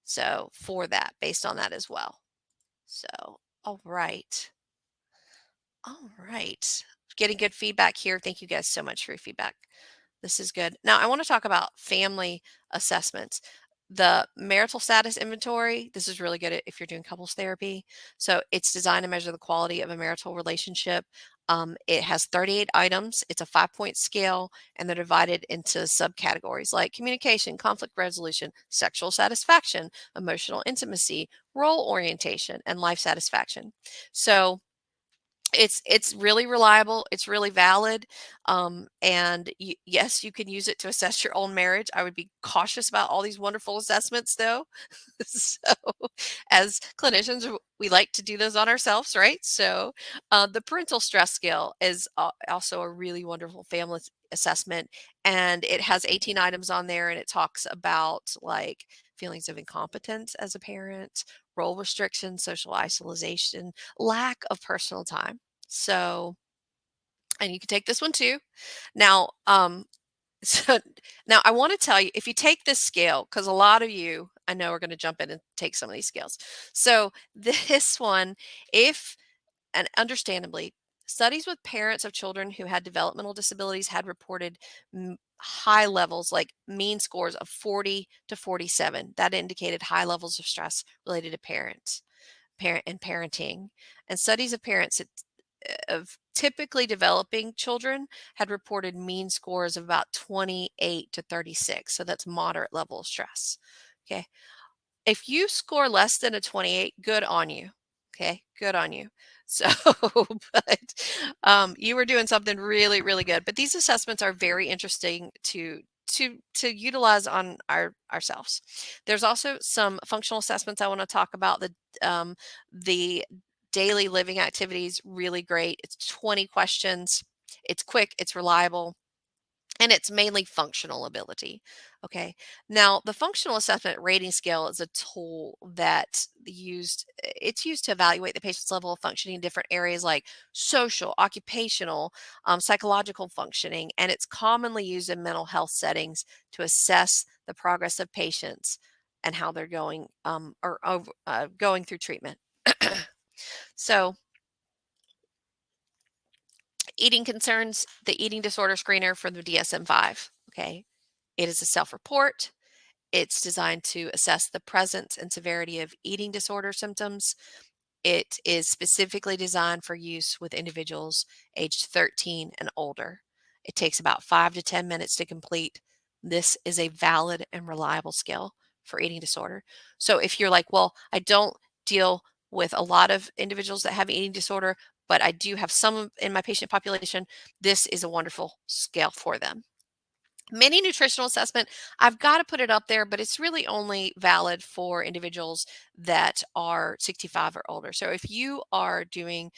So for that, based on that as well. So, all right. All right. Getting good feedback here. Thank you guys so much for your feedback. This is good. Now, I want to talk about family assessments. The marital status inventory, this is really good if you're doing couples therapy. So it's designed to measure the quality of a marital relationship. It has 38 items. It's a 5-point scale, and they're divided into subcategories like communication, conflict resolution, sexual satisfaction, emotional intimacy, role orientation, and life satisfaction. So it's really reliable, it's really valid, and yes, you can use it to assess your own marriage. I would be cautious about all these wonderful assessments, though. So, as clinicians, we like to do those on ourselves, right? So, the parental stress scale is also a really wonderful family assessment, and it has 18 items on there, and it talks about like feelings of incompetence as a parent, role restriction, social isolation, lack of personal time. So, and you can take this one too. Now, so now I want to tell you, if you take this scale, because a lot of you I know are going to jump in and take some of these scales. So this one, if and understandably, studies with parents of children who had developmental disabilities had reported high levels, like mean scores of 40 to 47. That indicated high levels of stress related to parent and parenting. And studies of parents of typically developing children had reported mean scores of about 28 to 36. So that's moderate level of stress. Okay. If you score less than a 28, good on you. Okay. Good on you. So, but you were doing something really, really good. But these assessments are very interesting to utilize on ourselves. There's also some functional assessments I want to talk about. The daily living activities, really great. It's 20 questions. It's quick, it's reliable, and it's mainly functional ability. Okay. Now, the functional assessment rating scale is a tool it's used to evaluate the patient's level of functioning in different areas like social, occupational, psychological functioning, and it's commonly used in mental health settings to assess the progress of patients and how they're going going through treatment. So, eating concerns, the eating disorder screener for the DSM-5. Okay, it is a self-report. It's designed to assess the presence and severity of eating disorder symptoms. It is specifically designed for use with individuals aged 13 and older. It takes about 5 to 10 minutes to complete. This is a valid and reliable scale for eating disorder. So if you're like, well, I don't deal with a lot of individuals that have eating disorder, but I do have some in my patient population, this is a wonderful scale for them. Mini nutritional assessment, I've got to put it up there, but it's really only valid for individuals that are 65 or older. So if you are doing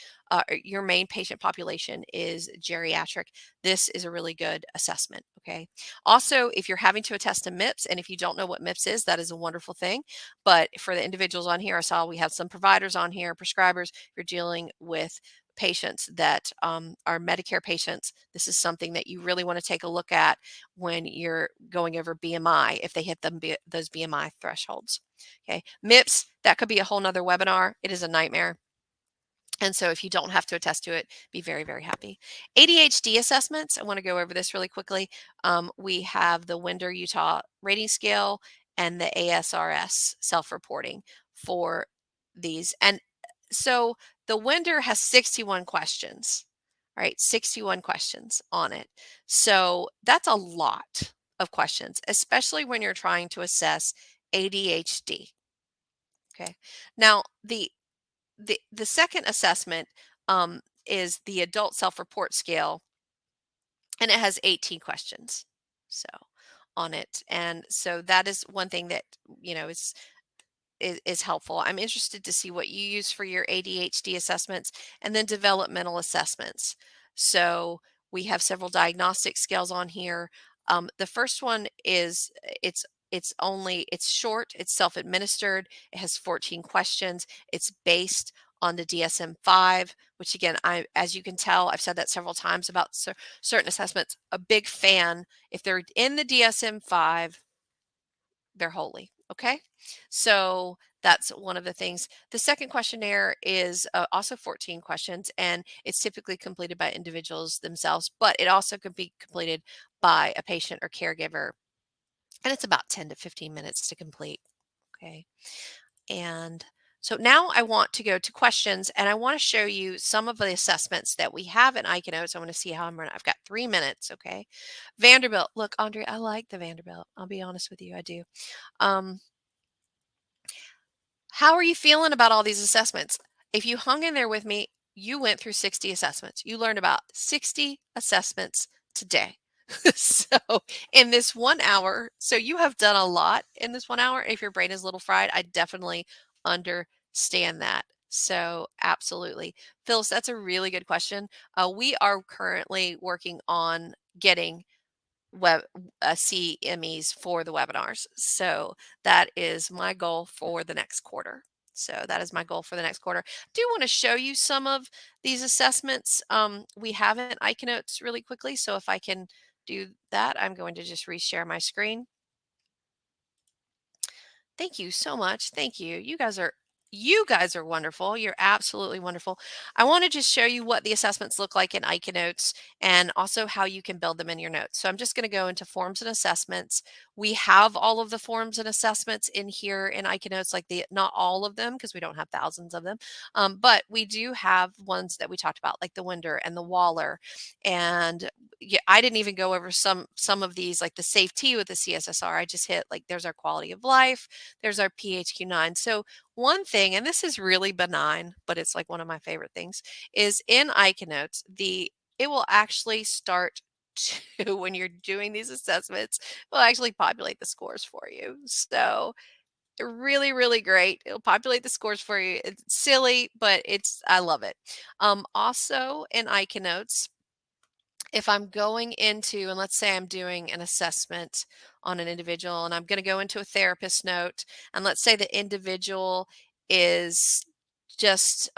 your main patient population is geriatric, this is a really good assessment. Okay. Also, if you're having to attest to MIPS, and if you don't know what MIPS is, that is a wonderful thing. But for the individuals on here, I saw we have some providers on here, prescribers. You're dealing with patients that are Medicare patients. This is something that you really want to take a look at when you're going over BMI, if they hit those BMI thresholds. Okay, MIPS, that could be a whole nother webinar. It is a nightmare. And so if you don't have to attest to it, be very, very happy. ADHD assessments, I want to go over this really quickly. We have the Winder Utah rating scale and the ASRS self-reporting for these. And so the Winder has 61 questions, right? 61 questions on it. So that's a lot of questions, especially when you're trying to assess ADHD. Okay. Now, the second assessment is the adult self-report scale, and it has 18 questions so on it. And so that is one thing that is helpful. I'm interested to see what you use for your ADHD assessments, and then developmental assessments. So we have several diagnostic scales on here. The first one is it's short, it's self-administered, it has 14 questions, it's based on the DSM-5, which again, as you can tell, I've said that several times about certain assessments. A big fan. If they're in the DSM-5, they're holy. Okay. So that's one of the things. The second questionnaire is also 14 questions, and it's typically completed by individuals themselves, but it also can be completed by a patient or caregiver. And it's about 10 to 15 minutes to complete. Okay. And so now I want to go to questions, and I want to show you some of the assessments that we have in Iconotes. I want to see how I'm running. I've got 3 minutes. Okay. Vanderbilt. Look, Andre, I like the Vanderbilt. I'll be honest with you. I do. Um, how are you feeling about all these assessments? If you hung in there with me, you went through 60 assessments. You learned about 60 assessments today. So in this 1 hour, so you have done a lot in this 1 hour. If your brain is a little fried, I definitely understand that. So absolutely. Phyllis, that's a really good question. We are currently working on getting web CMEs for the webinars. So that is my goal for the next quarter. So that is my goal for the next quarter. I do want to show you some of these assessments. We have in Iconotes really quickly. So if I can do that, I'm going to just reshare my screen. Thank you so much. Thank you. You guys are wonderful. You're absolutely wonderful. I want to just show you what the assessments look like in Iconotes, and also how you can build them in your notes. So I'm just going to go into forms and assessments. We have all of the forms and assessments in here in Iconotes, like not all of them, because we don't have thousands of them. But we do have ones that we talked about, like the Winder and the Waller. And yeah, I didn't even go over some of these, like the safety with the CSSR. I just hit like there's our quality of life, there's our PHQ-9. So one thing, and this is really benign, but it's like one of my favorite things, is in Iconotes, it will actually start to, when you're doing these assessments, it will actually populate the scores for you. So really, really great. It'll populate the scores for you. It's silly, but I love it. Also in Iconotes, if I'm going into, and let's say I'm doing an assessment on an individual, and I'm going to go into a therapist note, and let's say the individual is just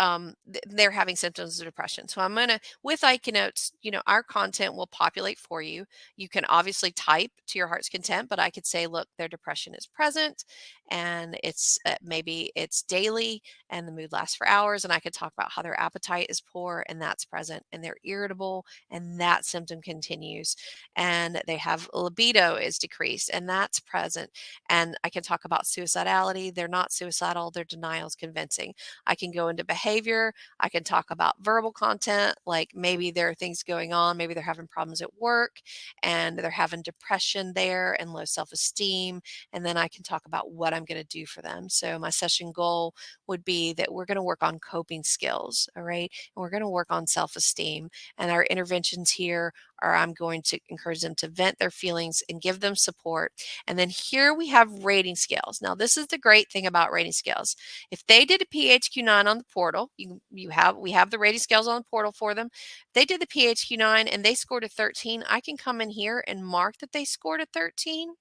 they're having symptoms of depression. So I'm gonna with Ike Notes, our content will populate for you. You can obviously type to your heart's content, but I could say, look, their depression is present, and it's maybe it's daily, and the mood lasts for hours, and I could talk about how their appetite is poor, and that's present, and they're irritable, and that symptom continues, and they have libido is decreased, and that's present, and I can talk about suicidality. They're not suicidal, their denial is convincing. I can go into behavior. I can talk about verbal content, like maybe there are things going on, maybe they're having problems at work and they're having depression there and low self-esteem. And then I can talk about what I'm going to do for them. So my session goal would be that we're going to work on coping skills, all right? And we're going to work on self-esteem. And our interventions here are I'm going to encourage them to vent their feelings and give them support. And then here we have rating scales. Now, this is the great thing about rating scales. If they did a PHQ-9 on the portal, we have the rating scales on the portal for them. If they did the PHQ-9 and they scored a 13, I can come in here and mark that they scored a 13.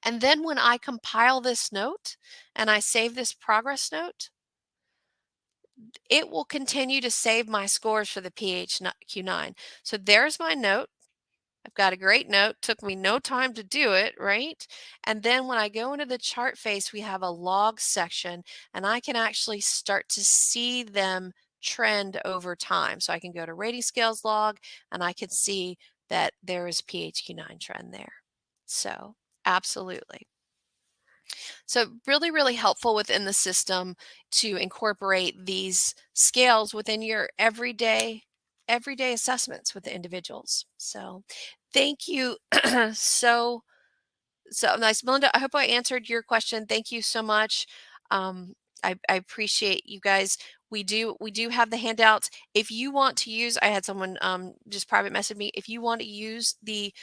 And then when I compile this note and I save this progress note, it will continue to save my scores for the PHQ-9. So there's my note. I've got a great note, took me no time to do it, right? And then when I go into the chart face, we have a log section, and I can actually start to see them trend over time. So I can go to rating scales log, and I can see that there is PHQ-9 trend there. So absolutely. So really, really helpful within the system to incorporate these scales within your everyday assessments with the individuals. So thank you so so nice. Melinda, I hope I answered your question. Thank you so much. I appreciate you guys. We do have the handouts. If you want to use, I had someone just private message me. If you want to use the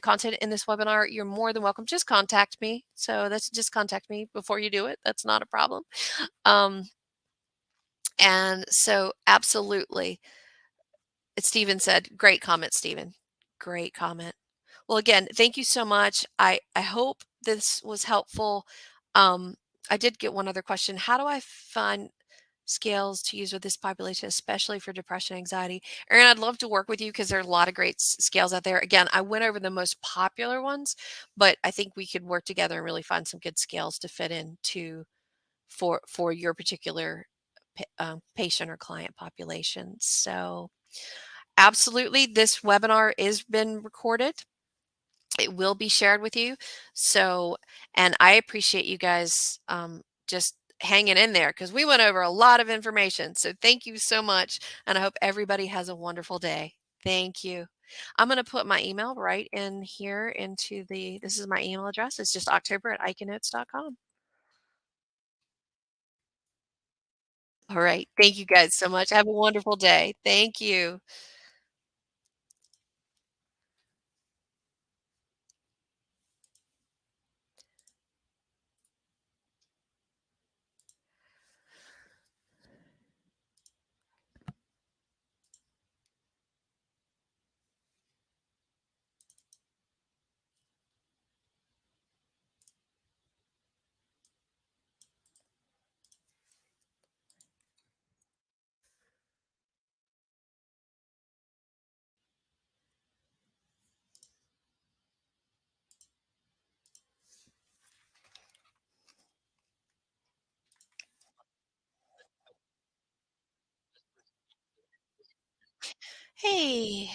content in this webinar, you're more than welcome. Just contact me. So that's just contact me before you do it. That's not a problem. Um, and so absolutely. Stephen said, great comment, Stephen. Great comment. Well, again, thank you so much. I hope this was helpful. I did get one other question. How do I find scales to use with this population, especially for depression, anxiety? Erin, I'd love to work with you because there are a lot of great scales out there. Again, I went over the most popular ones, but I think we could work together and really find some good scales to fit into for your particular patient or client population. So absolutely, this webinar is been recorded. It will be shared with you. So, and I appreciate you guys just hanging in there because we went over a lot of information. So thank you so much. And I hope everybody has a wonderful day. Thank you. I'm going to put my email right in here into this is my email address. It's just october@ikenotes.com. All right. Thank you guys so much. Have a wonderful day. Thank you. Hey.